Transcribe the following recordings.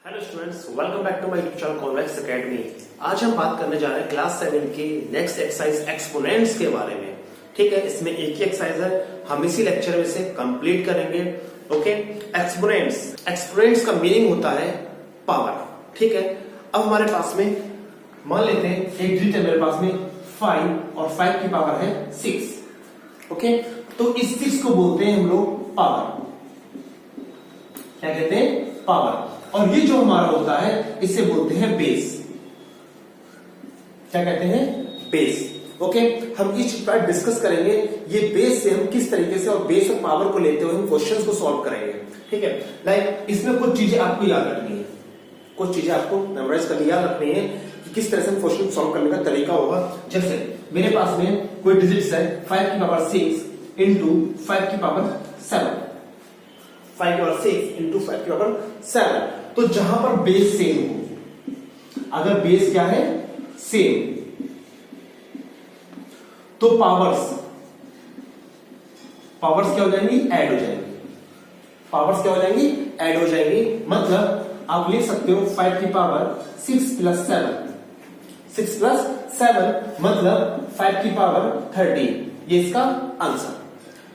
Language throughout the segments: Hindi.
Hello students, welcome back to my YouTube channel convex academy. आज हम बात करने जा रहे हैं क्लास 7 की नेक्स्ट एक्सरसाइज एक्सपोनेंट्स के बारे में। ठीक है, इसमें एक ही एक्सरसाइज है, हम इसी लेक्चर में से कंप्लीट करेंगे। ओके, एक्सपोनेंट्स का मीनिंग होता है पावर। ठीक है, अब हमारे पास में मान लेते हैं एक डिजिट है मेरे पास में 5 और 5 की पावर है 6। ओके, तो इस 6 को बोलते हैं हम लोग पावर। क्या कहते हैं? पावर। और ये जो हमारा होता है इसे बोलते हैं बेस। क्या कहते हैं? बेस। ओके, हम इस चीज पर डिस्कस करेंगे। ये बेस से हम किस तरीके से और बेस और पावर को लेते हुए हम क्वेश्चंस को सॉल्व करेंगे। ठीक है, लाइक इसमें कुछ चीजें आपको याद रखनी है, कुछ चीजें आपको मेमोराइज करनी याद रखनी है कि किस तरह से हम क्वेश्चन सॉल्व करने का तरीका होगा। जैसे मेरे पास में कोई डिजिट्स है 5 की पावर 6 इंटू 5 की पावर 7, 5 की पावर 6 इंटू 5 की पावर 7। तो जहां पर बेस सेम हो, अगर बेस क्या है? सेम, तो पावर्स क्या हो जाएंगी? ऐड हो जाएंगी। पावर्स क्या हो जाएंगी? ऐड हो जाएंगी। मतलब आप लिख सकते हो 5 की पावर 6 प्लस 7, 6 प्लस 7 मतलब 5 की पावर 30। ये इसका आंसर।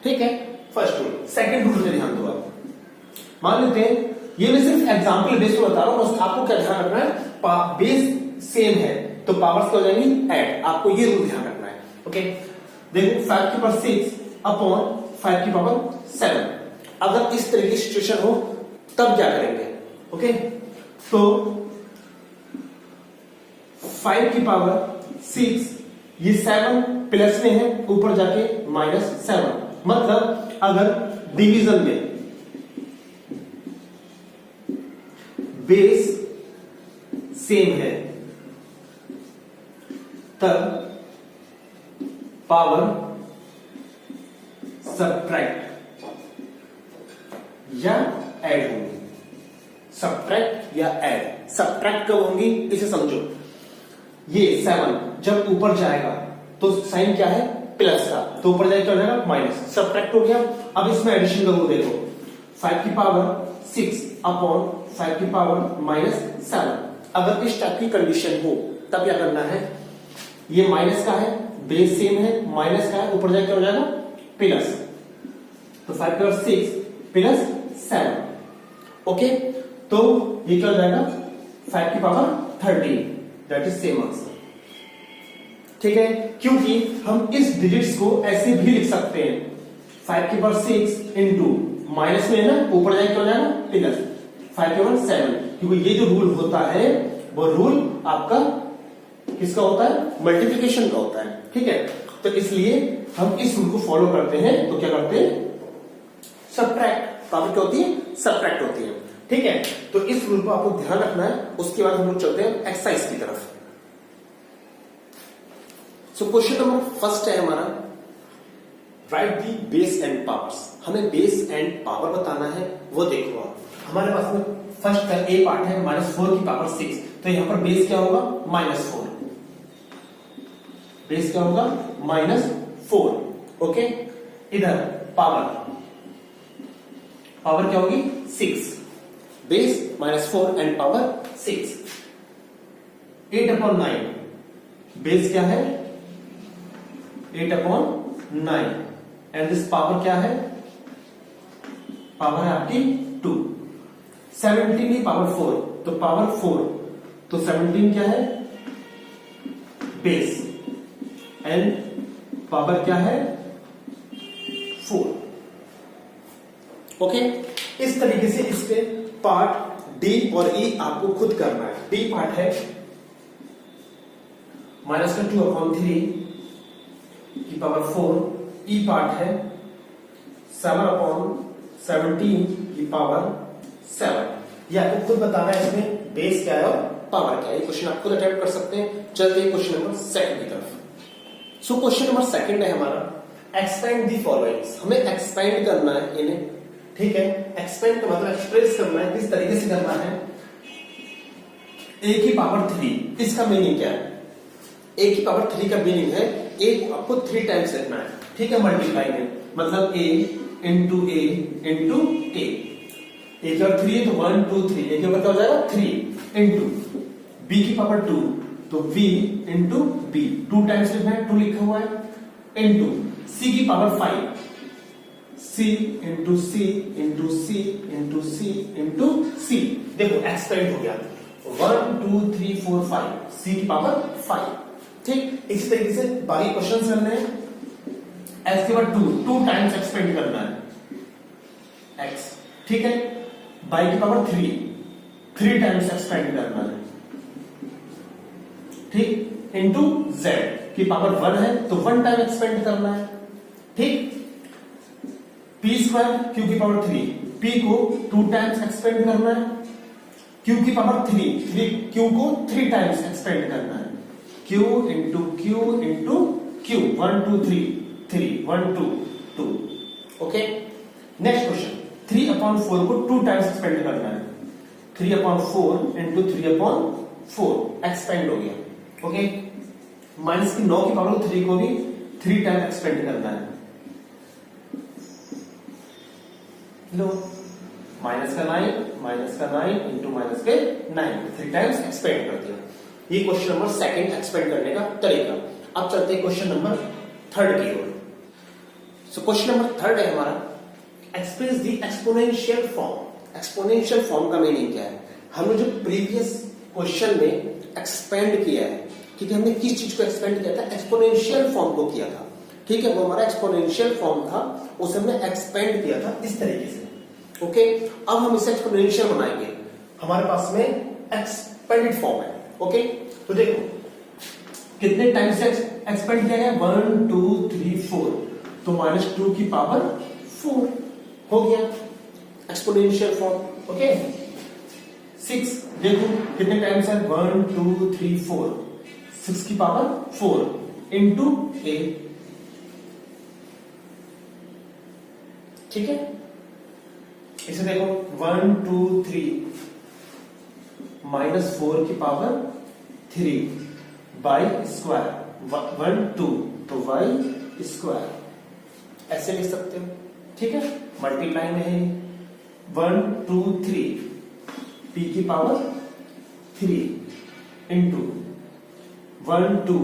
ठीक है, फर्स्ट रूल। सेकंड रूल पे ध्यान दो। आप मान लेते हैं, ये मैं सिर्फ एग्जांपल बेस पे बता रहा हूं, आपको क्या ध्यान रखना है? बेस सेम है तो पावर्स क्या हो जाएंगी? ऐड। आपको ये रूल ध्यान रखना है। ओके, देखो 5 की पावर 6 अपॉन 5 की पावर 7। अगर इस तरह की सिचुएशन हो तब क्या करेंगे? ओके, तो 5 की पावर 6, ये 7 प्लस में है, ऊपर जाके -7। मतलब अगर डिवीजन में बेस सेम है तब पावर सब्ट्रैक्ट या ऐड होंगी। सब्ट्रैक्ट या ऐड। सब्ट्रैक्ट कब होंगी इसे समझो। ये 7 जब ऊपर जाएगा तो साइन क्या है? प्लस का, तो ऊपर जाएगा क्या हो जाएगा? माइनस। सब्ट्रैक्ट हो गया। अब इसमें एडिशन करो, देखो 5 की पावर 6 अपॉन 5 की पावर -7। अगर इस टाइप की कंडीशन हो तब क्या करना है? ये माइनस का है, बेस सेम है, माइनस का है, ऊपर जाके क्या हो जाएगा? प्लस। तो 5 की पावर 6 प्लस 7। ओके, तो ये क्या हो जाएगा? 5 की power 13। That is same answer. ठीक है, क्योंकि हम इस डिजिट्स को ऐसे भी लिख सकते हैं 5 की पावर 6 इंटू माइनस में है ना, ऊपर जाके क्या हो जाएगा? प्लस 5 की पावर 7। क्योंकि ये जो रूल होता है वो रूल आपका किसका होता है? मल्टीप्लिकेशन का होता है। ठीक है, तो इसलिए हम इस रूल को फॉलो करते हैं। तो क्या करते हैं? सब्ट्रैक्ट। पावर क्या होती है? सब्ट्रैक्ट होती है। ठीक है, तो इस रूल को आपको ध्यान रखना है। उसके बाद हम लोग चलते हैं एक्सरसाइज की तरफ। सो क्वेश्चन नंबर फर्स्ट है हमारा, right the base and powers. हमें बेस एंड पावर बताना है। वो देखो आप, हमारे पास में फर्स्ट का ए पार्ट है -4 की पावर 6। तो यहां पर बेस क्या होगा? -4। बेस क्या होगा? -4। ओके, इधर पावर क्या होगी? 6। Base -4 and power 6। 8/9 बेस क्या है? 8/9 एंड दिस पावर क्या है? पावर है आपकी 2। 17 की पावर 4, तो पावर 4, तो 17 क्या है? बेस एंड पावर क्या है? 4। ओके, इस तरीके से इस पे पार्ट डी और ई आपको खुद करना है। डी पार्ट है -2/3 की पावर 4। ई पार्ट है 7/17 की पावर 7। ये आपको खुद बताना है इसमें बेस क्या है और पावर क्या है। क्वेश्चन आप खुद अटेम्प्ट कर सकते हैं। चलते हैं क्वेश्चन नंबर सेकंड की तरफ। सो क्वेश्चन नंबर सेकंड है हमारा, एक्सपेंड दी फॉलोइंग्स। हमें एक्सपेंड करना है इन्हें। ठीक है, एक्सपेंड का मतलब एक्सप्रेस करना है। किस तरीके से करना है? a की पावर 3। इसका मीनिंग क्या है? a की पावर 3 का मीनिंग है a को आपको 3 टाइम्स लिखना है। ठीक है, मल्टीप्लाई में मतलब a into a into a। ए की पावर 3 है तो 1 2 3, ए के ऊपर क्या हो जाएगा 3 इंटू बी की पावर 2 तो b इंटू बी, 2 टाइम्स लिखना है, 2 लिखा हुआ है इंटू c की पावर 5 c इंटू सी इंटू सी इंटू सी इंटू सी। देखो एक्सपेंड हो गया 1 2 3 4 5 c की पावर 5। ठीक, इसी तरीके से बाकी क्वेश्चन करने हैं। x के बाद 2 टाइम्स एक्सपेंड करना है x, ठीक है। y की पावर 3 टाइम्स एक्सपेंड करना है, ठीक, इंटू z की पावर 1 है तो 1 टाइम एक्सपेंड करना है, ठीक। p स्क्वायर q की पावर 3, p को 2 टाइम्स एक्सपेंड करना है, q की पावर 3 q को 3 टाइम्स एक्सपेंड करना है, q into q 1 2 3 1 2 2। Okay, next question 3/4 को 2 टाइम्स एक्सपेंड करना है, 3/4 इंटू 3/4 एक्सपेंड हो गया। ओके, माइनस की 9 की पावर 3 को भी 3 टाइम एक्सपेंड करना है, लो माइनस का 9 इंटू माइनस के 9 3 टाइम्स एक्सपेंड कर दिया। ये क्वेश्चन नंबर सेकंड एक्सपेंड करने का तरीका। अब चलते हैं क्वेश्चन नंबर थर्ड की ओर। सो क्वेश्चन नंबर थर्ड है हमारा, express the exponential form. Exponential form का मीनिंग क्या है? हमने जो प्रीवियस क्वेश्चन में एक्सपेंड किया है, ठीक है, हमने किस चीज को एक्सपेंड किया था? एक्सपोनेंशियल फॉर्म को किया था, ठीक है, वो हमारा एक्सपोनेंशियल फॉर्म था, उसे हमने एक्सपेंड किया था इस तरीके से। ओके, अब हम इसे एक्सपोनेंशियल बनाएंगे, हमारे पास में एक्सपेंडेड फॉर्म है। ओके, तो देखो कितने टाइम से एक्सपेंड किया गया? 1 2 3 4, तो -2 की पावर 4 हो गया एक्सपोनेंशियल फॉर्म। ओके, 6 देखो कितने टाइम्स है? 1 2 3 4, 6 की पावर 4 इंटू a, ठीक है। इसे देखो 1 2 3 -4 की पावर 3 बाई स्क्वायर 1 2, तो y स्क्वायर ऐसे लिख सकते हो, ठीक है। मल्टीप्लाई में है 1 2 3 p की पावर 3 इंटू 1 2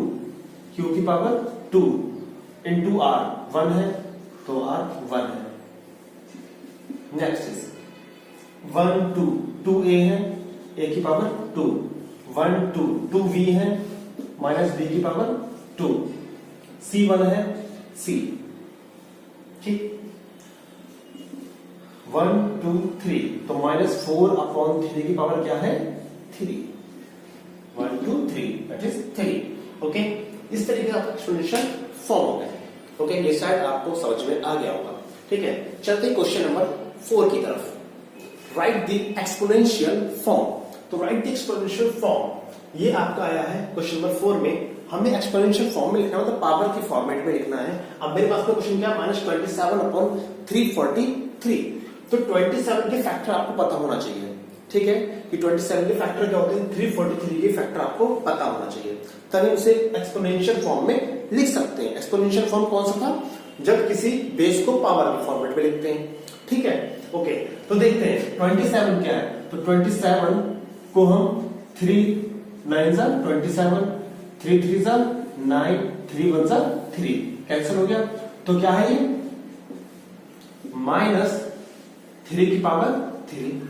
q की पावर 2 इंटू r 1 है तो r 1 है। नेक्स्ट इज 1 2 2a है, a की पावर 2 1 2 2v है माइनस b की पावर 2 c1 है c, ठीक। 1 2 3 तो -4/3 की पावर क्या है? 3 1 2 3 दैट इज 3। ओके, इस तरीके का एक्सप्लेनेशन फॉर्म हो गया। ओके, ये शायद आपको समझ में आ गया होगा, ठीक है। चलते क्वेश्चन नंबर 4 की तरफ। Right the exponential form. तो राइट द एक्सपोनेंशियल फॉर्म, ये आपका आया है क्वेश्चन नंबर 4 में। हमें एक्सपोनेंशियल फॉर्म में लिखना है, मतलब पावर की फॉर्मेट में लिखना है। अब मेरे पास में क्वेश्चन क्या? -27/343। तो 27 के फैक्टर आपको पता होना चाहिए, ठीक है, कि 27 के फैक्टर क्या होते हैं? 343 के फैक्टर आपको पता होना चाहिए, तभी उसे एक्सपोनेंशियल फॉर्म में लिख सकते हैं। एक्सपोनेंशियल फॉर्म कौन सा था? जब किसी बेस को पावर की फॉर्मेट में लिखते हैं, ठीक है। ओके, तो देखते हैं 27 क्या है। तो 27 को हम 3 9 जा 27, 3 3 जा 9, 3 1 जा 3, कैंसिल हो गया। तो क्या है ये? -3 की पावर 3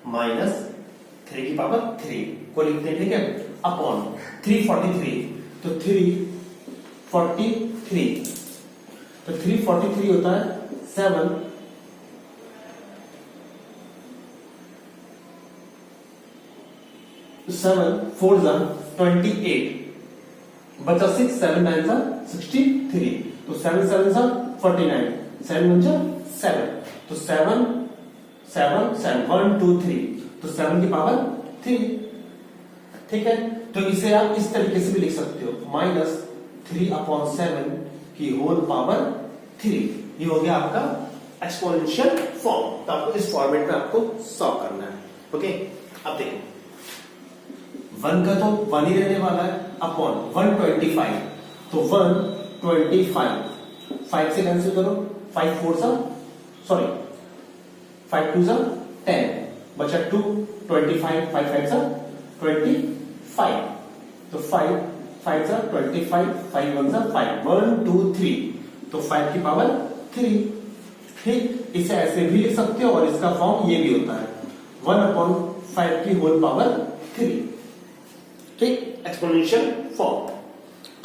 -3 की पावर 3 को लिखते हैं, ठीक है, अपॉन 343। तो 343, तो 343 होता है 7 7 4 जा 28, बचा 6 7 9 जा 63, तो 7 7 जा 49, 7 1 जा 7, तो 7 7 7 1 2 3, तो 7 की पावर 3, ठीक है। तो इसे आप इस तरीके से भी लिख सकते हो, -3/7 की होल पावर 3। ये हो गया आपका एक्सपोनेंशियल फॉर्म। तो आपको इस फॉर्मेट में आपको सॉल्व करना है। ओके, अब देखो 1 का तो 1 ही रहने वाला है, अपॉन 125, तो 125 5 से कैंसिल करो, 5 4 सा सॉरी 5 टू 10, बचा 2, 25, 5 5 25, तो 5 5 25, 5 1 5, 1 2 3, तो 5 की पावर 3। ठीक, इसे ऐसे भी लिख सकते हो और इसका फॉर्म ये भी होता है 1/5 की होल पावर 3। ठीक, एक्सपोनेंशियल फॉर्म।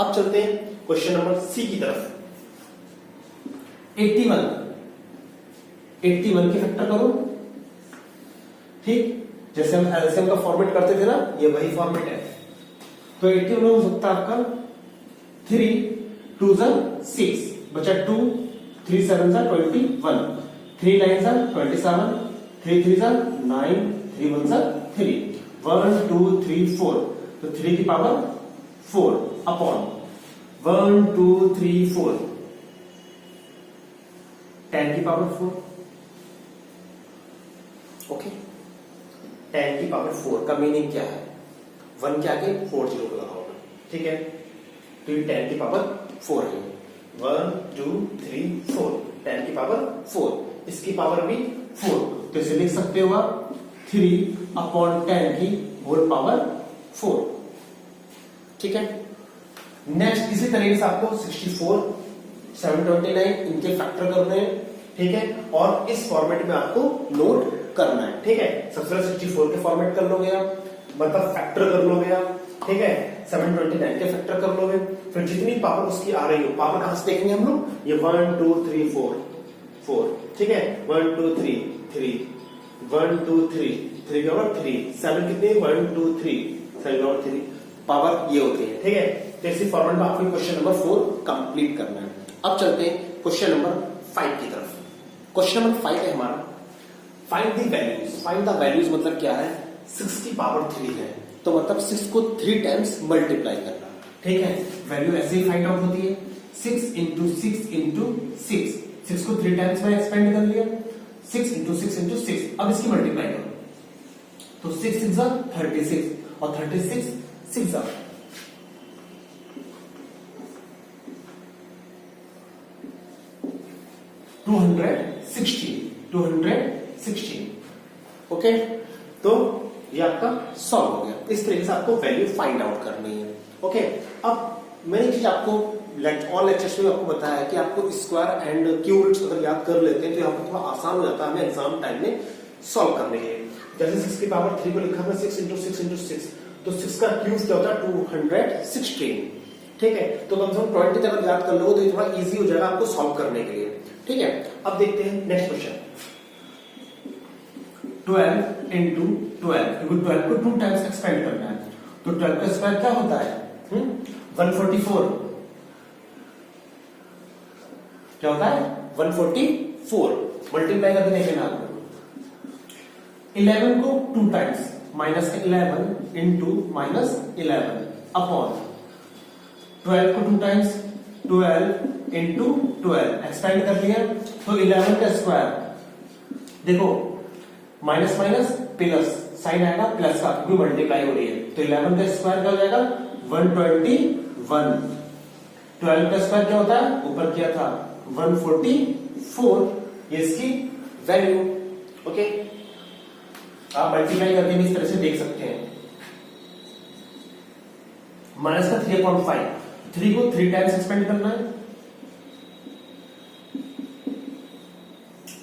अब चलते हैं क्वेश्चन नंबर सी की तरफ। 81 की फैक्टर करो। ठीक, जैसे हम एलसीएम का फॉर्मेट करते थे ना, ये वही फॉर्मेट है। तो 81 हो सकता है आपका 3 2 6, बचा 2, 3 7 21, 3 9 27, 3 3 9, 3 1 3, 1 2 3 4, तो 3 की पावर 4 अपॉन 1 2 3 4, 10 की पावर 4। ओके, 10 की पावर 4 का मीनिंग क्या है? 1 के आगे 4 जीरो को लगाओगे। ठीक है, तो ये 10 की पावर 4 है। 1 2 3 4, 10 की पावर 4, इसकी पावर भी 4, तो इसे लिख सकते हो आप 3/10 की होल पावर 4। ठीक है, नेक्स्ट इसी तरीके से आपको 64 729 इनके फैक्टर करने हैं। ठीक है, और इस फॉर्मेट में आपको नोट करना है। ठीक है, सबसे पहले 64 के फॉर्मेट कर लोगे आप, मतलब फैक्टर कर लोगे आप। ठीक है, 729 के फैक्टर कर लोगे, फिर जितनी पावर उसकी आ रही हो, पावर कहां से देखेंगे हम लोग? ये 1 2 3 4। ठीक है, 1 2 3 3, 1 2 3 3 की पावर 3, 7 कितनी? 1 2 3, 7 की पावर 3, पावर ये होती है। ठीक है, तो इसी फॉर्मेट में आपको क्वेश्चन नंबर 4 कंप्लीट करना है। अब चलते हैं क्वेश्चन नंबर 5 की तरफ। क्वेश्चन नंबर 5 है हमारा find the values. Find the values मतलब क्या है? 6 की पावर 3 है, तो मतलब 6 को 3 टाइम्स मल्टीप्लाई करना। ठीक है, वैल्यू ऐसे ही फाइंड आउट होती है 6 इंटू 6 इंटू 6। 6 को 3 टाइम्स में एक्सपेंड कर लिया, 6 इंटू 6 इंटू 6। अब इसकी मल्टीप्लाई करो, तो 6 6 36 और 36 6 216। ओके, तो ये आपका सॉल्व हो गया। इस तरीके से आपको वैल्यू फाइंड आउट करनी है। ओके, अब मैंने चीज आपको ऑल लेक्चर्स में आपको बताया है कि आपको स्क्वायर एंड क्यूब्स अगर याद कर लेते हैं तो यहाँ पर थोड़ा आसान हो जाता है हमें एग्जाम टाइम में सॉल्व करने के लिए। जैसे 6 की पावर 3 को लिखा है 6 इंटू 6 इंटू 6, तो 6 का क्यूब क्या होता है? 216। ठीक है, तो कम से कम 20 तक अगर याद कर लो तो ये थोड़ा इजी हो जाएगा आपको सॉल्व करने के लिए। ठीक है, अब देखते हैं नेक्स्ट क्वेश्चन। 12 इंटू 12, क्योंकि 12 को 2 टाइम्स एक्सपेंड करना है, तो 12 का स्क्वायर क्या होता है? 144। क्या होता है? 144। मल्टीप्लाई करके देख लेना आपको। 11 को 2 टाइम्स, -11 इंटू -11 अपॉन 12 को 2 टाइम्स, 12 इंटू 12 एक्सपेंड कर लिया, तो 11 का स्क्वायर देखो, माइनस माइनस प्लस साइन आएगा प्लस का, क्योंकि मल्टीप्लाई हो रही है, तो 11 का स्क्वायर क्या हो जाएगा? 121। 12 का स्क्वायर क्या होता है? ऊपर किया था 144, ये इसकी वैल्यू। ओके, आप मल्टीप्लाई करके भी इस तरह से देख सकते हैं। माइनस का 3/5, 3 को 3 टाइम्स एक्सपेंड करना है,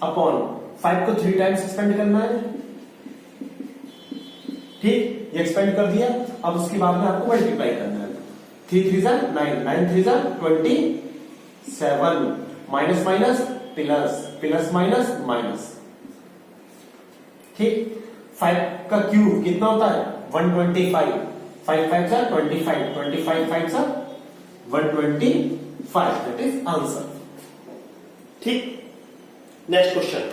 अपॉन 5 को 3 टाइम्स एक्सपेंड करना है। ठीक, ये एक्सपेंड कर दिया, अब उसके बाद में आपको मल्टीप्लाई करना है। 3 3 9, 9 3 27, minus minus plus, plus minus minus. ठीक, 5 का क्यूब कितना होता है? 125, 5 5 25, 25 5 125, दैट इज आंसर। ठीक, नेक्स्ट क्वेश्चन।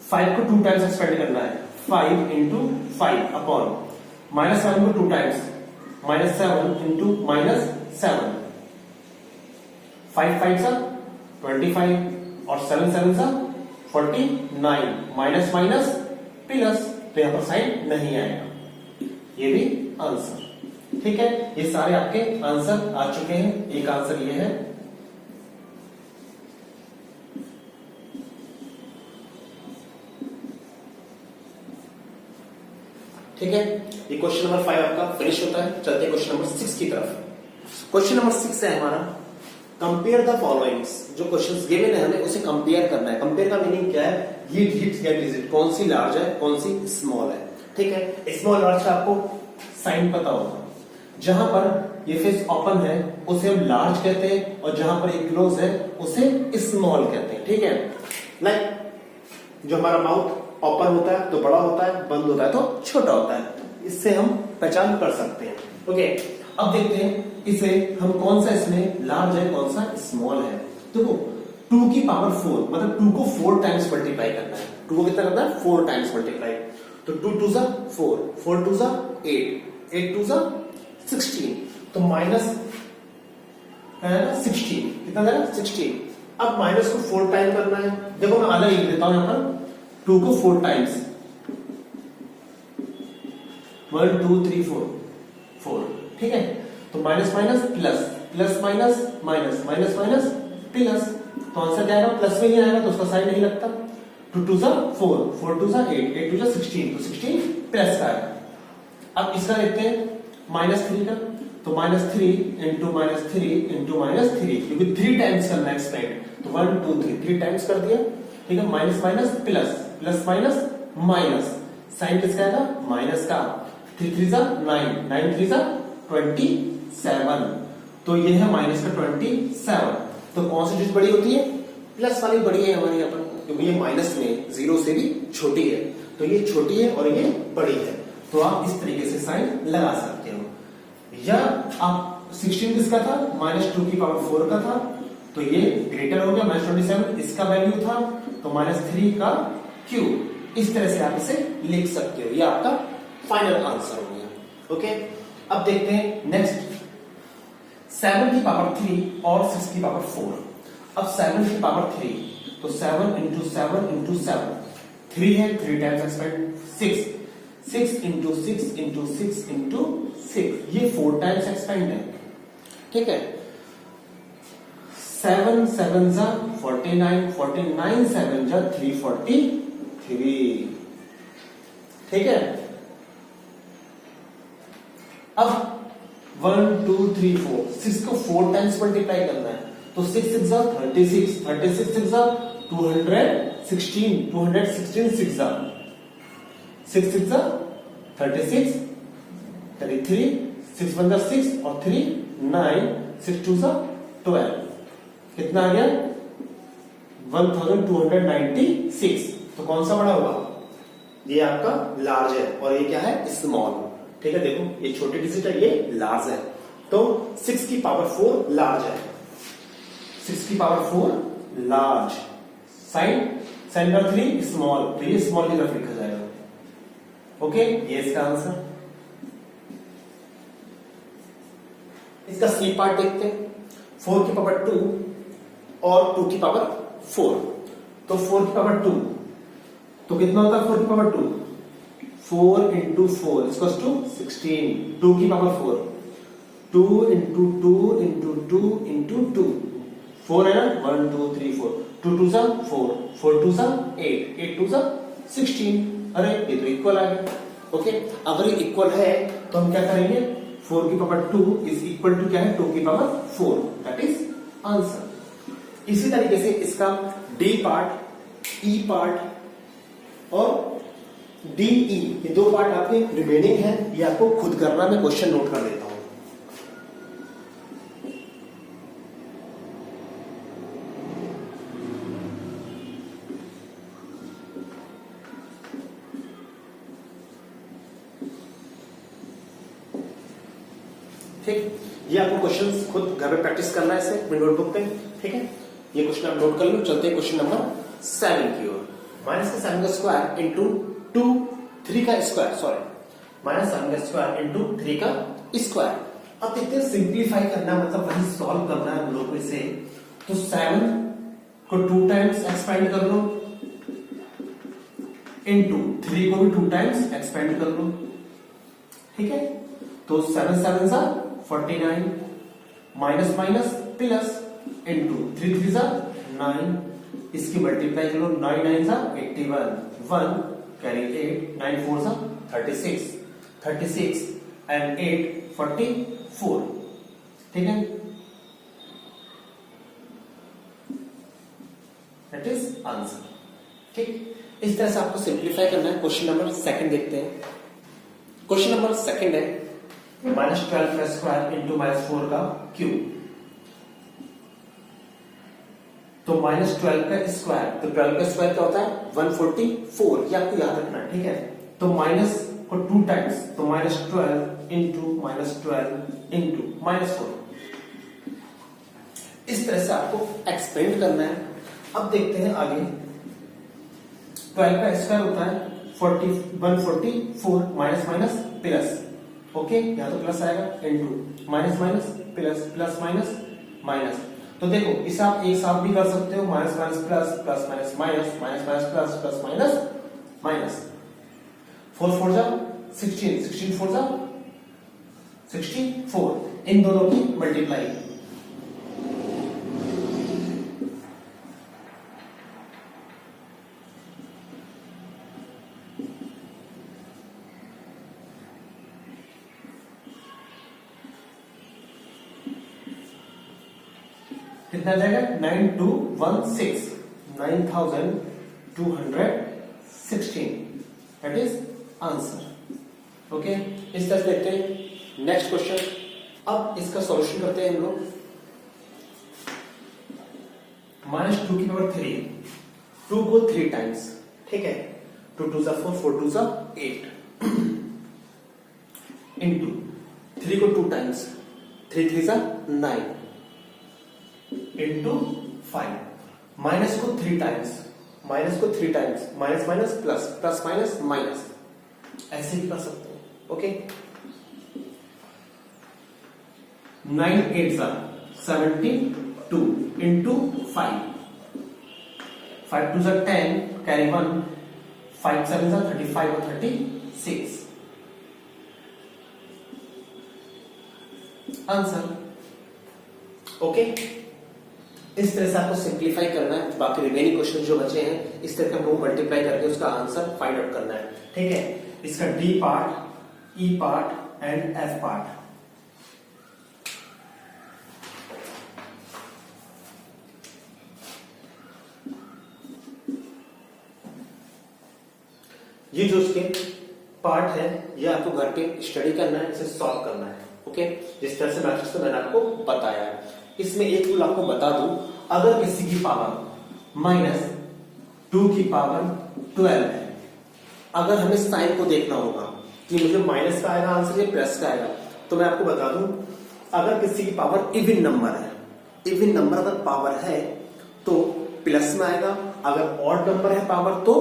फाइव को 2 टाइम्स एक्सपेंड करना है, 5 इंटू 5 अपॉन -7 को 2 टाइम्स, -7 इंटू -7, 5 5 25 और 7 7 49, माइनस माइनस प्लस, तो यहां पर साइन नहीं आएगा, ये भी आंसर। ठीक है, ये सारे आपके आंसर आ चुके हैं। एक आंसर ये है, ठीक है। ये क्वेश्चन नंबर 5 आपका फिनिश होता है। चलते हैं क्वेश्चन नंबर 6 की तरफ। क्वेश्चन नंबर 6 है हमारा कंपेयर द फॉलोइंग्स। जो क्वेश्चंस गिवन है हमें उसे कंपेयर करना है। कंपेयर का मीनिंग क्या है, ये डिजिट या डिजिट कौन सी लार्ज है कौन सी स्मॉल है। ठीक है, स्मॉल लार्ज का आपको साइन पता होगा। जहां पर ये फेस ओपन है उसे हम लार्ज कहते हैं, और जहां पर ये क्लोज है उसे स्मॉल कहते हैं। ठीक है, लाइक जो हमारा माउथ ओपन होता है तो बड़ा होता है, बंद होता है तो छोटा होता है। इससे हम पहचान कर सकते हैं। ओके, अब देखते हैं इसे हम कौन सा इसमें लार्ज है कौन सा स्मॉल है। देखो 2 की पावर 4 मतलब 2 को 4 टाइम्स मल्टीप्लाई करना है। 2 को कितना करना है, 4 टाइम्स मल्टीप्लाई। तो 2 2 जा 4, 4 2 जा 8, 8 2 जा 16, तो माइनस है ना 16, कितना देना 16। अब माइनस को 4 टाइम करना है। देखो मैं अलग लिख देता हूं यहां पर, 2 को 4 टाइम्स 1 2 3 4 4, ठीक है। तो minus minus plus, plus minus minus, minus minus plus, तो आंसर क्या आएगा, प्लस में ही आएगा तो उसका साइन नहीं लगता। 2 2 जा 4, 4 2 जा 8, 8 2 जा 16, तो 16 प्लस का आएगा। अब इसका देखते हैं -3 का, तो -3 इंटू -3 इंटू -3, क्योंकि 3 टाइम्स करना है एक्सपेंड, तो 1 2 3 3 टाइम्स कर दिया। ठीक है, minus minus plus, plus minus minus, sign किसका आएगा, माइनस का। 3 3 जा 9, 9 3 जा 27, तो ये है माइनस का 27। तो कौन सी चीज बड़ी होती है, प्लस वाली बड़ी है हमारे यहाँ पर, क्योंकि ये माइनस में 0 से भी छोटी है, तो ये छोटी है और ये बड़ी है। तो आप इस तरीके से साइन लगा सकते हो। या आप 16 किसका था, -2 की पावर 4 का था, तो ये ग्रेटर हो गया -27, इसका वैल्यू था, तो -3 का क्यूब। इस तरह से आप इसे लिख सकते हो। ये आपका फाइनल आंसर हो गया। ओके, अब देखते हैं नेक्स्ट 7 की पावर 3 और 6 की पावर 4। अब 7 की पावर 3, तो 7 इंटू 7 इंटू 7, 3 है, 3 times expand, 6 6 into 6 into 6 into 6, ये 4 टाइम्स एक्सपेंड है। ठीक है, 7 7 जा 49, 49 7 जा 343। ठीक है, अब 1 2 3 4, 6 को 4 टाइम्स मल्टीप्लाई करना है, तो 6 6 जा 36, 36 6 जा 216, 216 6 जा 6 6 जा 36, 33, 6 1 जा 6 और 3 9, 6 2 जा 12, कितना आ गया 1296। तो कौन सा बड़ा होगा, ये आपका लार्ज है और ये क्या है, स्मॉल। ठीक है, देखो ये छोटी डिजिट है, ये लार्ज है, तो 6 की पावर 4 लार्ज है। 6 की power 4 large, sign sign number 3 small, तो ये स्मॉल की तरफ लिखा जाएगा। ओके, ये इसका आंसर। इसका सी पार्ट देखते हैं। 4 की पावर 2 और 2 की पावर 4, तो 4 की पावर 2, तो कितना होता है 4 की पावर 2, 4 इंटू 4 इक्वल्स टू 16। 2 की पावर 4, 2 इंटू 2 इंटू 2 इंटू 2, 4 है ना, 1 2 3 4, 2 2 जा 4, 4 2 जा 8, 8 2 जा 16। अरे ये तो इक्वल आ गया। ओके, अगर ये इक्वल है तो हम क्या करेंगे, 4 की पावर 2 इज इक्वल टू क्या है, 2 की पावर 4, दैट इज आंसर। इसी तरीके से इसका डी पार्ट, ई पार्ट और डी ई, ये 2 पार्ट आपके रिमेनिंग है, ये आपको खुद करना, मैं क्वेश्चन नोट कर देता हूं। ठीक, ये आपको क्वेश्चंस खुद घर में प्रैक्टिस करना है इसे अपनी नोटबुक पे। ठीक है, ये क्वेश्चन आप नोट कर लो। चलते हैं क्वेश्चन नंबर 7 की ओर। -7 का स्क्वायर इंटू 2 3 का स्क्वायर, सॉरी -7 का स्क्वायर इंटू 3 का स्क्वायर। अब देखते हैं सिंप्लीफाई करना मतलब वही सॉल्व करना है हम लोग को इसे। तो 7 को 2 टाइम्स एक्सपेंड कर लो इंटू 3 को भी 2 टाइम्स एक्सपेंड कर लो। ठीक है, तो 7 7 सा 49, माइनस माइनस प्लस इंटू 3 3 सा 9, इसकी मल्टीप्लाई करो 9 9 सा 81, 1 कैरी 8, 9 4 सा 36, 36 एंड 8 44। ठीक है, दैट इज आंसर। ठीक, इस तरह से आपको सिंप्लीफाई करना है। क्वेश्चन नंबर सेकंड देखते हैं। क्वेश्चन नंबर सेकंड है -12 का स्क्वायर इंटू -4 का क्यूब। तो -12 का स्क्वायर, तो 12 का स्क्वायर क्या होता है 144, ये आपको याद रखना है। ठीक है, तो माइनस को 2 टाइम्स, तो -12 इंटू -12 इंटू -4, इस तरह से आपको एक्सपेंड करना है। अब देखते हैं आगे। 12 का स्क्वायर होता है 144, माइनस माइनस प्लस, ओके, यहां तो प्लस आएगा, into minus minus plus, plus minus minus. तो देखो इसे आप एक साथ भी कर सकते हो, minus minus plus, plus minus minus, minus minus plus, plus minus minus. 4 4 जा 16, 16 4 जा 64, इन दोनों की मल्टीप्लाई। कितना जाएगा 9216, 9216, दैट इज आंसर। ओके, इस तरह देखते हैं नेक्स्ट क्वेश्चन। अब इसका सॉल्यूशन करते हैं हम लोग। -2 की पावर 3, 2 को 3 टाइम्स, ठीक है, 2 2 जा 4, 4 2 जा 8, इंटू 3 को 2 टाइम्स, 3 3 जा 9, इंटू 5, माइनस को 3 टाइम्स, माइनस को 3 times, minus minus plus, plus minus minus, ऐसे भी कर सकते हो। ओके, 9 8 जा 72 इंटू 5, 5 2 जा 10 कैरी 1, 5 7 जा 35 और 36, आंसर। ओके, इस तरह से आपको सिंप्लीफाई करना है। बाकी रिमेनिंग क्वेश्चन जो बचे हैं इस तरह का मल्टीप्लाई करके उसका आंसर फाइंड आउट करना है। ठीक है, इसका D part, E part and F part. ये जो उसके पार्ट है ये आपको घर पे स्टडी करना है, इसे सॉल्व करना है। ओके, जिस तरह से मैट्रिक्स मैंने आपको बताया है। इसमें एक रूल आपको बता दूं, अगर किसी की पावर -2 की पावर 12 है, अगर हमें साइन को देखना होगा कि मुझे माइनस का आएगा आंसर या प्लस का आएगा, तो मैं आपको बता दूं, अगर किसी की पावर इवन नंबर है, इवन नंबर अगर पावर है तो प्लस में आएगा, अगर ऑड नंबर है पावर तो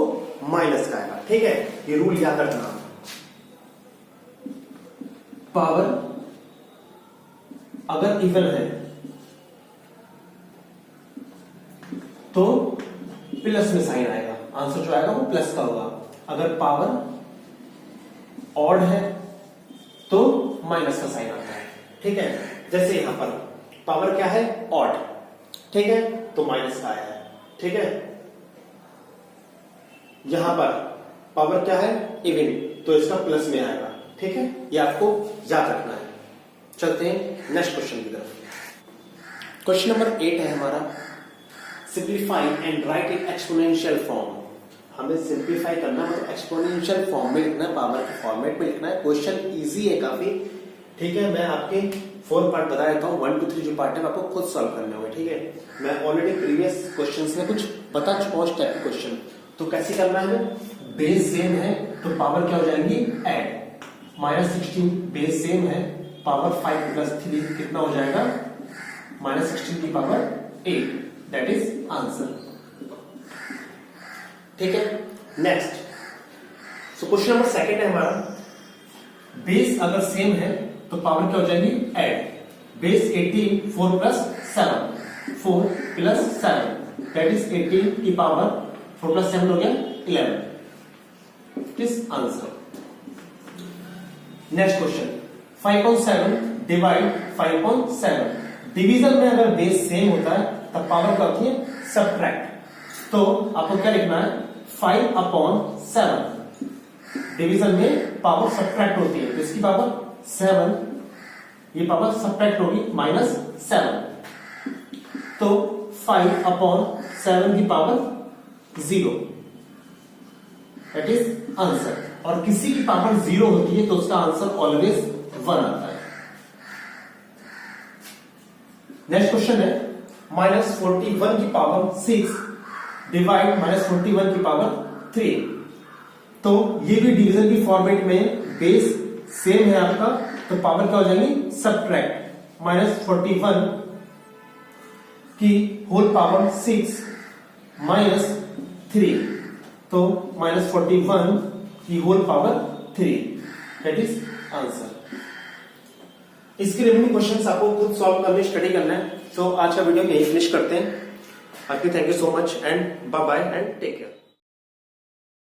माइनस का आएगा। ठीक है, ये रूल याद रखना। पावर अगर इवन है तो प्लस में साइन आएगा, आंसर जो आएगा वो प्लस का होगा। अगर पावर ऑड है तो माइनस का साइन आता है। ठीक है, जैसे यहां पर पावर क्या है ऑड, ठीक है, तो माइनस का आया है। ठीक है, यहां पर पावर क्या है इवन, तो इसका प्लस में आएगा। ठीक है, ये आपको याद रखना है। चलते हैं नेक्स्ट क्वेश्चन की तरफ। क्वेश्चन नंबर 8 है हमारा, simplify and right in exponential form. हमें सिंप्लीफाई करना है, मतलब एक्सपोनेंशियल फॉर्म में लिखना है, पावर के फॉर्मेट में लिखना है। क्वेश्चन इजी है काफी। ठीक है, मैं आपके 4 पार्ट बता देता हूँ, 1 2 3 जो पार्ट है आपको खुद सॉल्व करने होंगे। ठीक है, मैं ऑलरेडी प्रीवियस क्वेश्चंस में कुछ बता चुका हूँ टाइप के क्वेश्चन। तो कैसे करना है, बेस सेम है तो पावर क्या हो जाएंगी ऐड, -16 बेस सेम है, पावर 5 + 3 कितना हो जाएगा -16 की पावर 8, दैट इज आंसर। ठीक है, नेक्स्ट। सो क्वेश्चन नंबर 2 है हमारा, बेस अगर सेम है तो पावर क्या हो जाएगी ऐड, बेस 18 4 + 7, 4 + 7 दैट इज 18 की पावर 4 + 7 हो गया 11, this answer. Next question, 5/7 divide 5/7। Division में अगर बेस सेम होता है तब पावर क्या होती है? सब्ट्रैक्ट। तो आपको क्या लिखना है? 5/7। डिवीजन में पावर सब्ट्रैक्ट होती है तो इसकी पावर 7, ये पावर सब्ट्रैक्ट होगी -7। तो 5/7 की पावर 0, दैट इज आंसर। और किसी की पावर 0 होती है तो उसका आंसर ऑलवेज 1 आता है। नेक्स्ट क्वेश्चन है -41 की पावर 6 डिवाइड -41 की पावर 3। तो ये भी डिवीजन की फॉर्मेट में बेस सेम है आपका, तो पावर क्या हो जाएगी? सब्ट्रैक्ट। -41 की होल पावर 6 -3, तो -41 की whole power 3, that is answer. इसके रिमेनिंग क्वेश्चंस आपको खुद सॉल्व करने, स्टडी करना है। तो आज का वीडियो यही फिनिश करते हैं। आपके thank you so much and bye bye and take care.